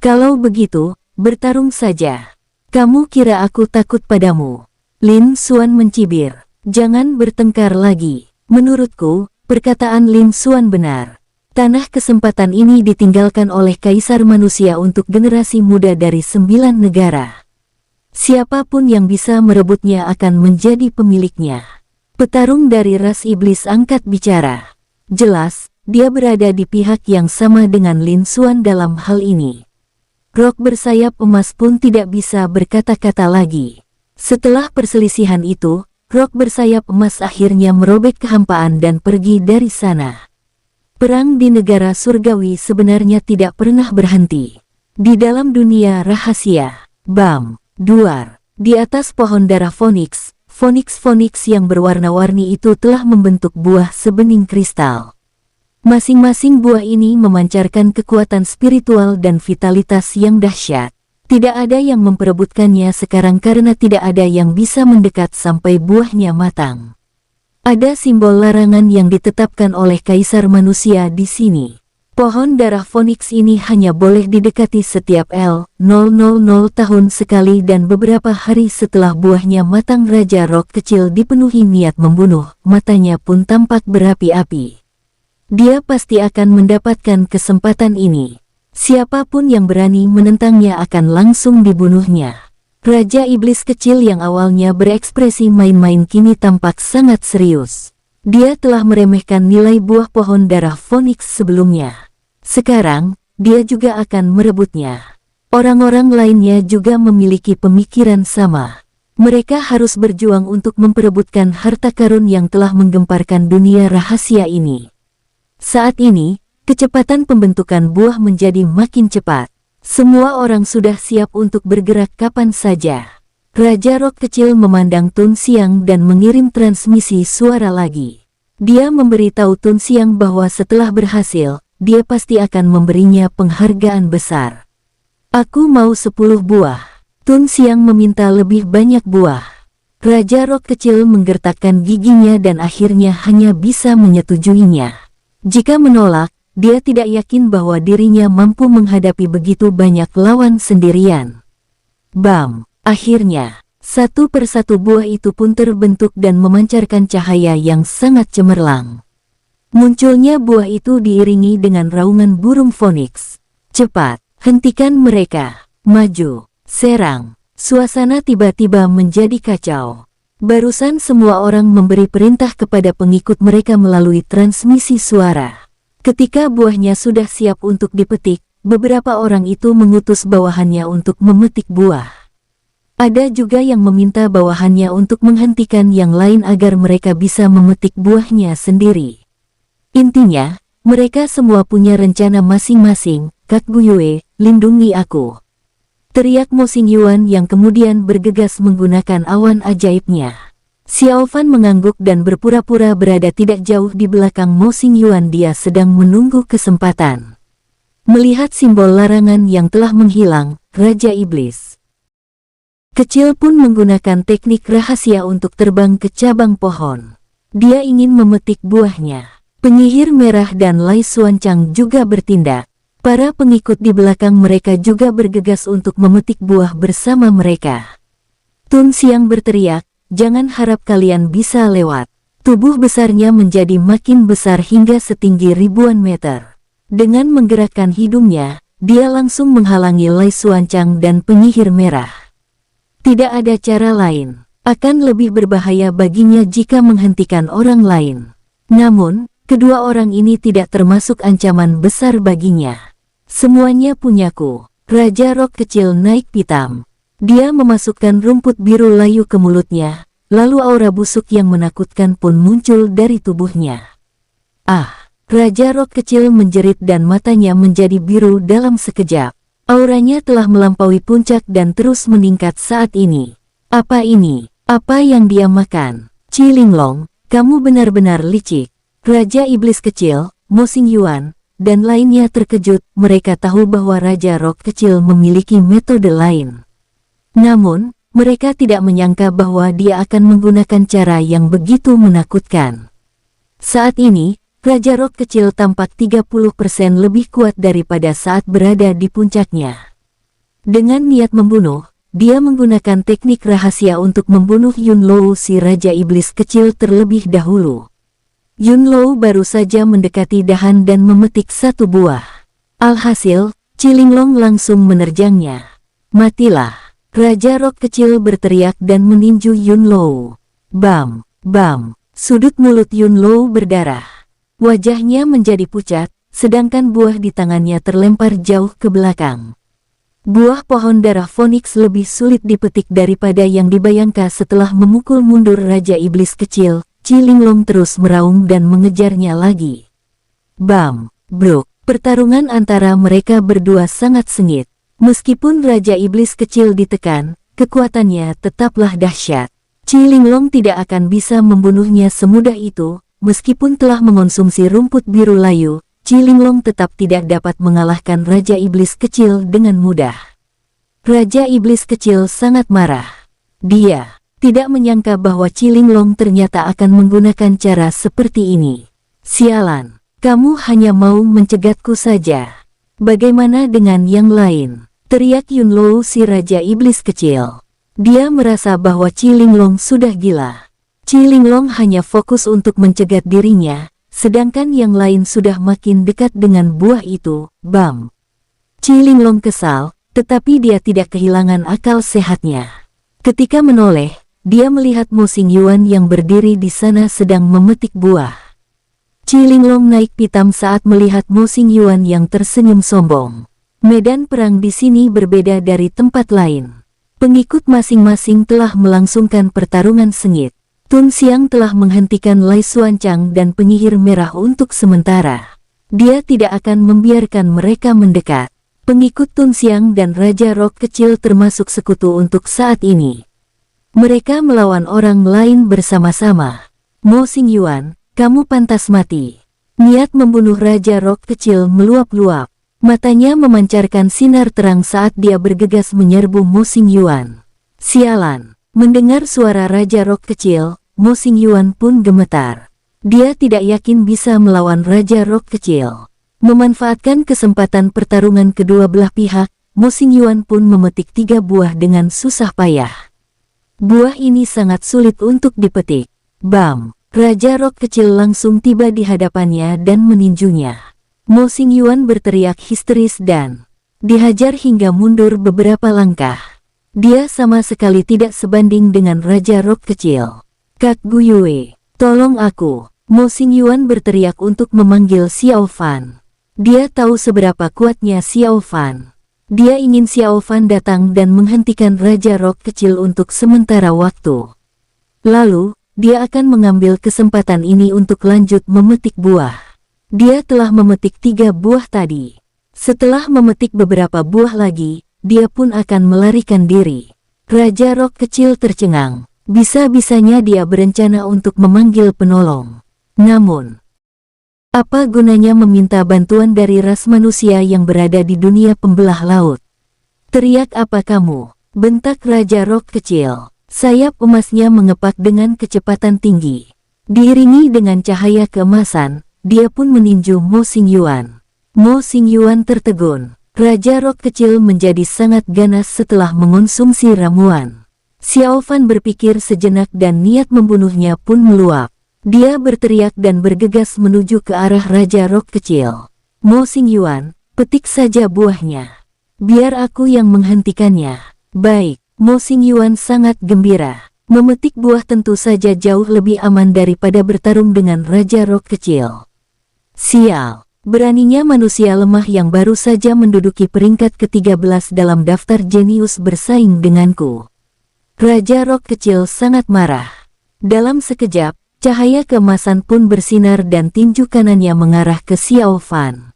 Kalau begitu, bertarung saja. Kamu kira aku takut padamu? Lin Xuan mencibir. Jangan bertengkar lagi. Menurutku, perkataan Lin Xuan benar. Tanah kesempatan ini ditinggalkan oleh Kaisar Manusia untuk generasi muda dari 9 negara. Siapapun yang bisa merebutnya akan menjadi pemiliknya. Petarung dari ras iblis angkat bicara. Jelas, dia berada di pihak yang sama dengan Lin Xuan dalam hal ini. Rock bersayap emas pun tidak bisa berkata-kata lagi. Setelah perselisihan itu, Rock bersayap emas akhirnya merobek kehampaan dan pergi dari sana. Perang di negara surgawi sebenarnya tidak pernah berhenti. Di dalam dunia rahasia, bam, duar, di atas pohon darah Phoenix, Phoenix yang berwarna-warni itu telah membentuk buah sebening kristal. Masing-masing buah ini memancarkan kekuatan spiritual dan vitalitas yang dahsyat. Tidak ada yang memperebutkannya sekarang karena tidak ada yang bisa mendekat sampai buahnya matang. Ada simbol larangan yang ditetapkan oleh Kaisar Manusia di sini. Pohon darah Phoenix ini hanya boleh didekati setiap L000 tahun sekali dan beberapa hari setelah buahnya matang Raja Rock kecil dipenuhi niat membunuh, matanya pun tampak berapi-api. Dia pasti akan mendapatkan kesempatan ini. Siapapun yang berani menentangnya akan langsung dibunuhnya. Raja Iblis kecil yang awalnya berekspresi main-main kini tampak sangat serius. Dia telah meremehkan nilai buah pohon darah Phoenix sebelumnya. Sekarang, dia juga akan merebutnya. Orang-orang lainnya juga memiliki pemikiran sama. Mereka harus berjuang untuk memperebutkan harta karun yang telah menggemparkan dunia rahasia ini. Saat ini, kecepatan pembentukan buah menjadi makin cepat. Semua orang sudah siap untuk bergerak kapan saja. Raja Rock kecil memandang Tun Xiang dan mengirim transmisi suara lagi. Dia memberitahu Tun Xiang bahwa setelah berhasil, dia pasti akan memberinya penghargaan besar. Aku mau 10 buah. Tun Xiang meminta lebih banyak buah. Raja Rock kecil menggertakkan giginya dan akhirnya hanya bisa menyetujuinya. Jika menolak, dia tidak yakin bahwa dirinya mampu menghadapi begitu banyak lawan sendirian. Bam! Akhirnya, satu persatu buah itu pun terbentuk dan memancarkan cahaya yang sangat cemerlang. Munculnya buah itu diiringi dengan raungan burung Phoenix. Cepat, hentikan mereka. Maju, serang. Suasana tiba-tiba menjadi kacau. Barusan semua orang memberi perintah kepada pengikut mereka melalui transmisi suara. Ketika buahnya sudah siap untuk dipetik, beberapa orang itu mengutus bawahannya untuk memetik buah. Ada juga yang meminta bawahannya untuk menghentikan yang lain agar mereka bisa memetik buahnya sendiri. Intinya, mereka semua punya rencana masing-masing. Kak Guyue, lindungi aku. Teriak Mo Xingyuan yang kemudian bergegas menggunakan awan ajaibnya. Xiao Fan mengangguk dan berpura-pura berada tidak jauh di belakang Mo Xingyuan. Dia sedang menunggu kesempatan. Melihat simbol larangan yang telah menghilang, Raja Iblis Kecil pun menggunakan teknik rahasia untuk terbang ke cabang pohon. Dia ingin memetik buahnya. Penyihir merah dan Lai Xuanchang juga bertindak. Para pengikut di belakang mereka juga bergegas untuk memetik buah bersama mereka. Tun Xiang berteriak, "Jangan harap kalian bisa lewat." Tubuh besarnya menjadi makin besar hingga setinggi ribuan meter. Dengan menggerakkan hidungnya, dia langsung menghalangi Lai Xuanchang dan penyihir merah. Tidak ada cara lain. Akan lebih berbahaya baginya jika menghentikan orang lain. Namun, kedua orang ini tidak termasuk ancaman besar baginya. Semuanya punyaku. Raja Rock kecil naik pitam. Dia memasukkan rumput biru layu ke mulutnya, lalu aura busuk yang menakutkan pun muncul dari tubuhnya. Ah! Raja Rock kecil menjerit dan matanya menjadi biru dalam sekejap. Auranya telah melampaui puncak dan terus meningkat saat ini. Apa ini? Apa yang dia makan? Qi Linglong, kamu benar-benar licik. Raja Iblis kecil, Mo Xingyuan, dan lainnya terkejut. Mereka tahu bahwa Raja Rock kecil memiliki metode lain. Namun, mereka tidak menyangka bahwa dia akan menggunakan cara yang begitu menakutkan. Saat ini, Raja Rock kecil tampak 30% lebih kuat daripada saat berada di puncaknya. Dengan niat membunuh, dia menggunakan teknik rahasia untuk membunuh Yunlou si Raja Iblis kecil terlebih dahulu. Yunlou baru saja mendekati dahan dan memetik satu buah. Alhasil, Qi Linglong langsung menerjangnya. Matilah! Raja Rock kecil berteriak dan meninju Yunlou. Bam! Bam! Sudut mulut Yunlou berdarah. Wajahnya menjadi pucat, sedangkan buah di tangannya terlempar jauh ke belakang. Buah pohon darah Phoenix lebih sulit dipetik daripada yang dibayangkan. Setelah memukul mundur Raja Iblis kecil, Qi Linglong terus meraung dan mengejarnya lagi. Bam! Bruk! Pertarungan antara mereka berdua sangat sengit. Meskipun Raja Iblis kecil ditekan, kekuatannya tetaplah dahsyat. Qi Linglong tidak akan bisa membunuhnya semudah itu. Meskipun telah mengonsumsi rumput biru layu, Qi Linglong tetap tidak dapat mengalahkan Raja Iblis kecil dengan mudah. Raja Iblis kecil sangat marah. Dia tidak menyangka bahwa Qi Linglong ternyata akan menggunakan cara seperti ini. Sialan, kamu hanya mau mencegatku saja. Bagaimana dengan yang lain? Teriak Yunlou si Raja Iblis kecil. Dia merasa bahwa Qi Linglong sudah gila. Qi Linglong hanya fokus untuk mencegat dirinya, sedangkan yang lain sudah makin dekat dengan buah itu. Bam! Qi Linglong kesal, tetapi dia tidak kehilangan akal sehatnya. Ketika menoleh, dia melihat Mo Xingyuan yang berdiri di sana sedang memetik buah. Qi Linglong naik pitam saat melihat Mo Xingyuan yang tersenyum sombong. Medan perang di sini berbeda dari tempat lain. Pengikut masing-masing telah melangsungkan pertarungan sengit. Tun Xiang telah menghentikan Lai Xuanchang dan penyihir merah untuk sementara. Dia tidak akan membiarkan mereka mendekat. Pengikut Tun Xiang dan Raja Rock kecil termasuk sekutu untuk saat ini. Mereka melawan orang lain bersama-sama. Mo Xingyuan, kamu pantas mati. Niat membunuh Raja Rock kecil meluap-luap. Matanya memancarkan sinar terang saat dia bergegas menyerbu Mo Xingyuan. Sialan, mendengar suara Raja Rock kecil, Mo Xingyuan pun gemetar. Dia tidak yakin bisa melawan Raja Rock kecil. Memanfaatkan kesempatan pertarungan kedua belah pihak, Mo Xingyuan pun memetik 3 buah dengan susah payah. Buah ini sangat sulit untuk dipetik. Bam! Raja Rock kecil langsung tiba di hadapannya dan meninjunya. Mo Xingyuan berteriak histeris dan dihajar hingga mundur beberapa langkah. Dia sama sekali tidak sebanding dengan Raja Rock kecil. Kak Guyue, tolong aku! Mo Xingyuan berteriak untuk memanggil Xiao Fan. Dia tahu seberapa kuatnya Xiao Fan. Dia ingin Xiao Fan datang dan menghentikan Raja Rock kecil untuk sementara waktu. Lalu, dia akan mengambil kesempatan ini untuk lanjut memetik buah. Dia telah memetik 3 buah tadi. Setelah memetik beberapa buah lagi, dia pun akan melarikan diri. Raja Rock kecil tercengang. Bisa-bisanya dia berencana untuk memanggil penolong. Namun, Apa gunanya meminta bantuan dari ras manusia yang berada di dunia pembelah laut? Teriak apa kamu? Bentak Raja Rock kecil. Sayap emasnya mengepak dengan kecepatan tinggi. Diiringi dengan cahaya keemasan, dia pun meninju Mo Xingyuan. Mo Xingyuan tertegun. Raja Rock kecil menjadi sangat ganas setelah mengonsumsi ramuan. Xiao Fan berpikir sejenak dan niat membunuhnya pun meluap. Dia berteriak dan bergegas menuju ke arah Raja Rock kecil. Mo Xingyuan, petik saja buahnya. Biar aku yang menghentikannya. Baik, Mo Xingyuan sangat gembira. Memetik buah tentu saja jauh lebih aman daripada bertarung dengan Raja Rock kecil. Sial, beraninya manusia lemah yang baru saja menduduki peringkat ke-13 dalam daftar jenius bersaing denganku. Raja Rock kecil sangat marah. Dalam sekejap, cahaya keemasan pun bersinar dan tinju kanannya mengarah ke Xiao Fan.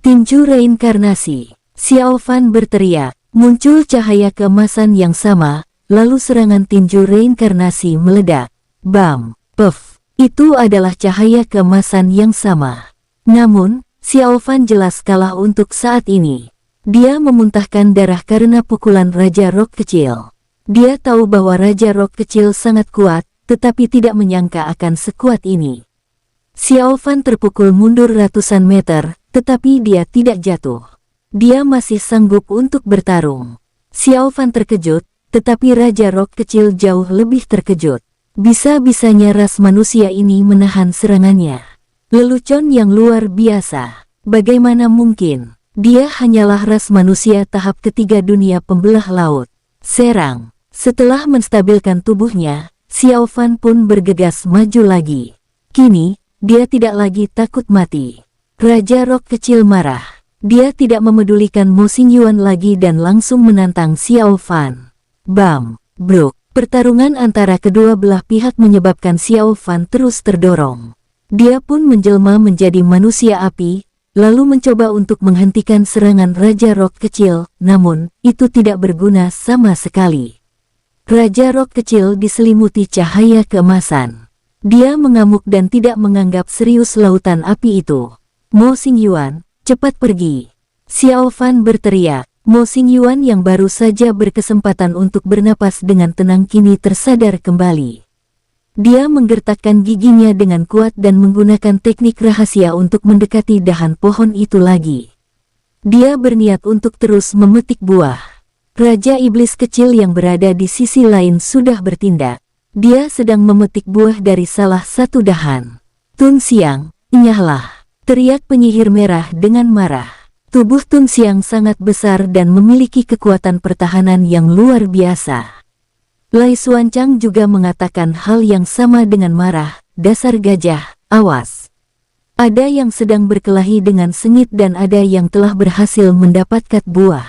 Tinju reinkarnasi. Xiao Fan berteriak, muncul cahaya keemasan yang sama, lalu serangan tinju reinkarnasi meledak. Bam, puff, itu adalah cahaya keemasan yang sama. Namun, Xiao Fan jelas kalah untuk saat ini. Dia memuntahkan darah karena pukulan Raja Rock kecil. Dia tahu bahwa Raja Rock kecil sangat kuat, tetapi tidak menyangka akan sekuat ini. Xiao Fan terpukul mundur ratusan meter, tetapi dia tidak jatuh. Dia masih sanggup untuk bertarung. Xiao Fan terkejut, tetapi Raja Rock kecil jauh lebih terkejut. Bisa-bisanya ras manusia ini menahan serangannya. Lelucon yang luar biasa. Bagaimana mungkin? Dia hanyalah ras manusia tahap ketiga dunia pembelah laut. Serang. Setelah menstabilkan tubuhnya, Xiao Fan pun bergegas maju lagi. Kini, dia tidak lagi takut mati. Raja Rock kecil marah. Dia tidak memedulikan Mo Xingyuan lagi dan langsung menantang Xiao Fan. Bam, bruk. Pertarungan antara kedua belah pihak menyebabkan Xiao Fan terus terdorong. Dia pun menjelma menjadi manusia api, lalu mencoba untuk menghentikan serangan Raja Rock kecil, namun, itu tidak berguna sama sekali. Raja Rock kecil diselimuti cahaya keemasan. Dia mengamuk dan tidak menganggap serius lautan api itu. Mo Xingyuan, cepat pergi. Xiao Fan berteriak. Mo Xingyuan yang baru saja berkesempatan untuk bernapas dengan tenang kini tersadar kembali. Dia menggertakkan giginya dengan kuat dan menggunakan teknik rahasia untuk mendekati dahan pohon itu lagi. Dia berniat untuk terus memetik buah. Raja Iblis kecil yang berada di sisi lain sudah bertindak. Dia sedang memetik buah dari salah satu dahan. Tun Xiang, enyahlah, teriak penyihir merah dengan marah. Tubuh Tun Xiang sangat besar dan memiliki kekuatan pertahanan yang luar biasa. Lai Xuanchang juga mengatakan hal yang sama dengan marah, dasar gajah, awas. Ada yang sedang berkelahi dengan sengit dan ada yang telah berhasil mendapatkan buah.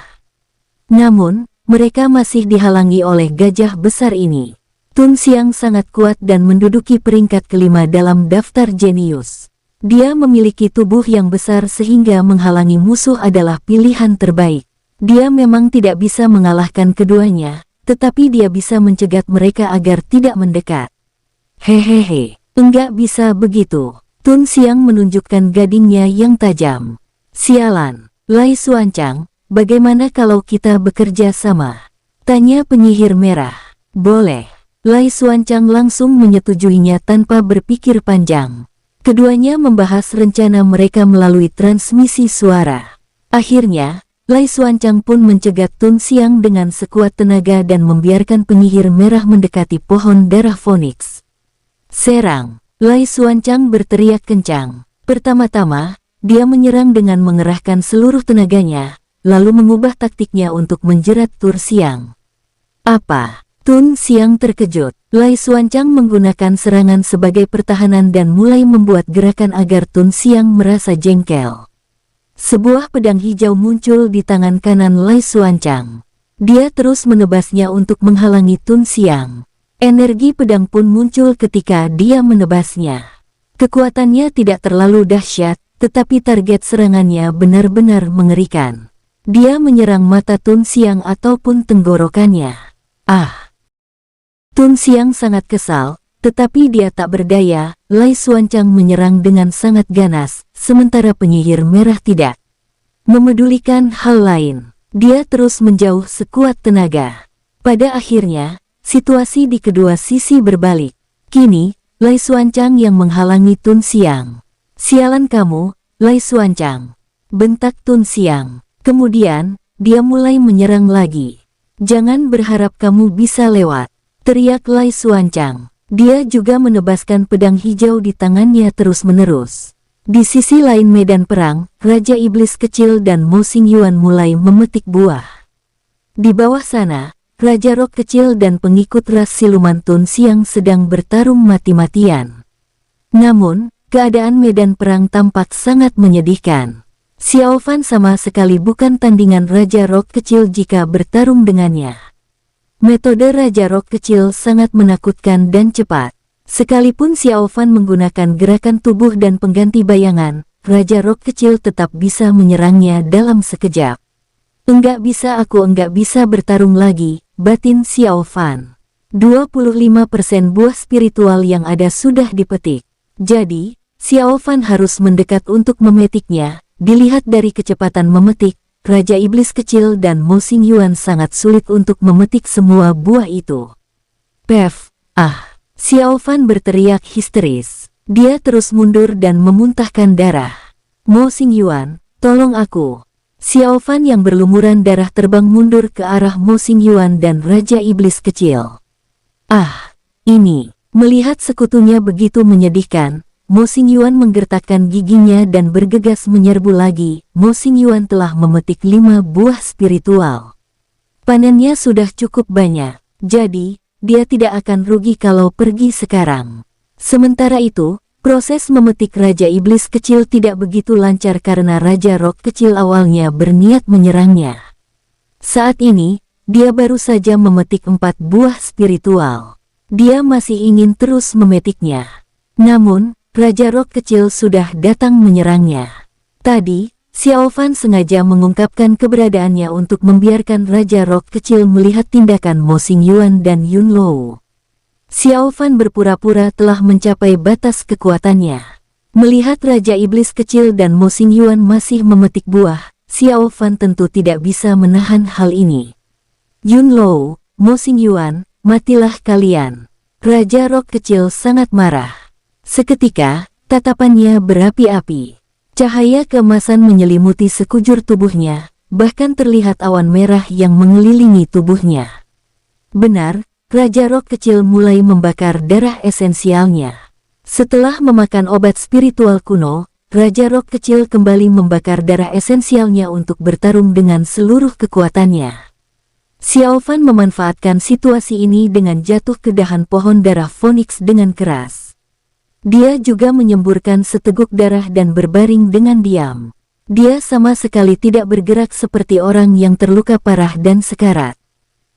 Namun, mereka masih dihalangi oleh gajah besar ini. Tun Xiang sangat kuat dan menduduki peringkat kelima dalam daftar jenius. Dia memiliki tubuh yang besar sehingga menghalangi musuh adalah pilihan terbaik. Dia memang tidak bisa mengalahkan keduanya, tetapi dia bisa mencegat mereka agar tidak mendekat. Hehehe, enggak bisa begitu. Tun Xiang menunjukkan gadingnya yang tajam. Sialan, Lai Xuanchang, bagaimana kalau kita bekerja sama? Tanya penyihir merah. Boleh. Lai Xuanchang langsung menyetujuinya tanpa berpikir panjang. Keduanya membahas rencana mereka melalui transmisi suara. Akhirnya, Lai Xuanchang pun mencegat Tun Xiang dengan sekuat tenaga dan membiarkan penyihir merah mendekati pohon darah Phoenix. Serang! Lai Xuanchang berteriak kencang. Pertama-tama, dia menyerang dengan mengerahkan seluruh tenaganya, lalu mengubah taktiknya untuk menjerat Tun Xiang. Apa? Tun Xiang terkejut. Lai Xuanchang menggunakan serangan sebagai pertahanan dan mulai membuat gerakan agar Tun Xiang merasa jengkel. Sebuah pedang hijau muncul di tangan kanan Lai Xuanchang. Dia terus menebasnya untuk menghalangi Tun Xiang. Energi pedang pun muncul ketika dia menebasnya. Kekuatannya tidak terlalu dahsyat, tetapi target serangannya benar-benar mengerikan. Dia menyerang mata Tun Xiang ataupun tenggorokannya. Ah! Tun Xiang sangat kesal, Tetapi dia tak berdaya, Lai Xuanchang menyerang dengan sangat ganas, sementara penyihir merah tidak memedulikan hal lain. Dia terus menjauh sekuat tenaga. Pada akhirnya, situasi di kedua sisi berbalik. Kini, Lai Xuanchang yang menghalangi Tun Xiang. "Sialan kamu, Lai Xuanchang!" bentak Tun Xiang. Kemudian, dia mulai menyerang lagi. "Jangan berharap kamu bisa lewat," teriak Lai Xuanchang. Dia juga menebaskan pedang hijau di tangannya terus-menerus. Di sisi lain medan perang, Raja Iblis Kecil dan Mo Xingyuan mulai memetik buah. Di bawah sana, Raja Rock Kecil dan pengikut ras siluman Tun Xiang sedang bertarung mati-matian. Namun, keadaan medan perang tampak sangat menyedihkan. Xiao Fan sama sekali bukan tandingan Raja Rock Kecil jika bertarung dengannya. Metode Raja Rock Kecil sangat menakutkan dan cepat. Sekalipun Xiao Fan menggunakan gerakan tubuh dan pengganti bayangan, Raja Rock Kecil tetap bisa menyerangnya dalam sekejap. Enggak bisa bertarung lagi, batin Xiao Fan. 25% buah spiritual yang ada sudah dipetik. Jadi, Xiao Fan harus mendekat untuk memetiknya. Dilihat dari kecepatan memetik, Raja Iblis Kecil dan Mo Xingyuan sangat sulit untuk memetik semua buah itu. "Pef, ah!" Xiao Fan berteriak histeris. Dia terus mundur dan memuntahkan darah. "Mo Xingyuan, tolong aku!" Xiao Fan yang berlumuran darah terbang mundur ke arah Mo Xingyuan dan Raja Iblis Kecil. "Ah, ini!" Melihat sekutunya begitu menyedihkan, Mo Xingyuan menggertakkan giginya dan bergegas menyerbu lagi. Mo Xingyuan telah memetik 5 buah spiritual. Panennya sudah cukup banyak, jadi dia tidak akan rugi kalau pergi sekarang. Sementara itu, proses memetik Raja Iblis Kecil tidak begitu lancar karena Raja Rock Kecil awalnya berniat menyerangnya. Saat ini, dia baru saja memetik 4 buah spiritual. Dia masih ingin terus memetiknya. Namun, Raja Rock Kecil sudah datang menyerangnya. Tadi, Xiao Fan sengaja mengungkapkan keberadaannya untuk membiarkan Raja Rock Kecil melihat tindakan Mo Xingyuan dan Yun Lou. Xiao Fan berpura-pura telah mencapai batas kekuatannya. Melihat Raja Iblis Kecil dan Mo Xingyuan masih memetik buah, Xiao Fan tentu tidak bisa menahan hal ini. "Yun Lou, Mo Xingyuan, matilah kalian!" Raja Rock Kecil sangat marah. Seketika, tatapannya berapi-api. Cahaya keemasan menyelimuti sekujur tubuhnya, bahkan terlihat awan merah yang mengelilingi tubuhnya. Benar, Raja Rock Kecil mulai membakar darah esensialnya. Setelah memakan obat spiritual kuno, Raja Rock Kecil kembali membakar darah esensialnya untuk bertarung dengan seluruh kekuatannya. Xiao Fan memanfaatkan situasi ini dengan jatuh ke dahan pohon darah Phoenix dengan keras. Dia juga menyemburkan seteguk darah dan berbaring dengan diam. Dia sama sekali tidak bergerak seperti orang yang terluka parah dan sekarat.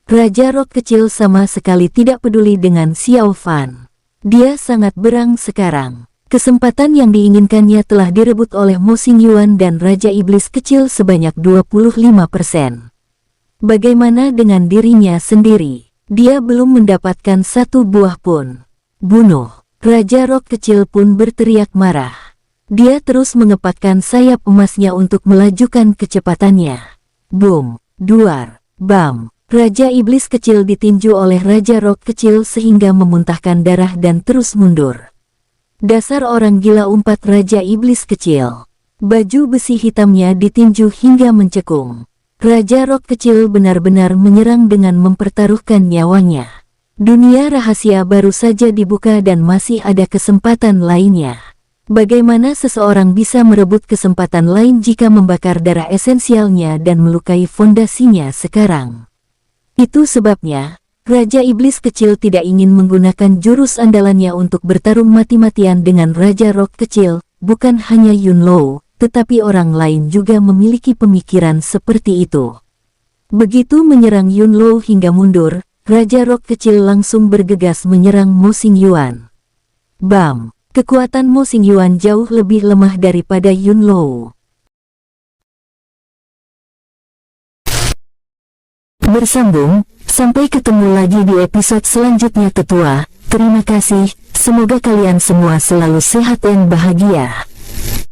Raja Rock Kecil sama sekali tidak peduli dengan Xiao Fan. Dia sangat berang sekarang. Kesempatan yang diinginkannya telah direbut oleh Mo Xingyuan dan Raja Iblis Kecil sebanyak 25%. Bagaimana dengan dirinya sendiri? Dia belum mendapatkan 1 buah pun. "Bunuh!" Raja Rock Kecil pun berteriak marah. Dia terus mengepakkan sayap emasnya untuk melajukan kecepatannya. Boom, duar, bam. Raja Iblis Kecil ditinju oleh Raja Rock Kecil sehingga memuntahkan darah dan terus mundur. Dasar orang gila, umpat Raja Iblis Kecil. Baju besi hitamnya ditinju hingga mencekung. Raja Rock Kecil benar-benar menyerang dengan mempertaruhkan nyawanya. Dunia rahasia baru saja dibuka dan masih ada kesempatan lainnya. Bagaimana seseorang bisa merebut kesempatan lain jika membakar darah esensialnya dan melukai fondasinya sekarang? Itu sebabnya, Raja Iblis Kecil tidak ingin menggunakan jurus andalannya untuk bertarung mati-matian dengan Raja Rock Kecil. Bukan hanya Yun Lou, tetapi orang lain juga memiliki pemikiran seperti itu. Begitu menyerang Yun Lou hingga mundur, Raja Rock Kecil langsung bergegas menyerang Mo Xingyuan. Bam! Kekuatan Mo Xingyuan jauh lebih lemah daripada Yun Lou. Bersambung, sampai ketemu lagi di episode selanjutnya tetua. Terima kasih, semoga kalian semua selalu sehat dan bahagia.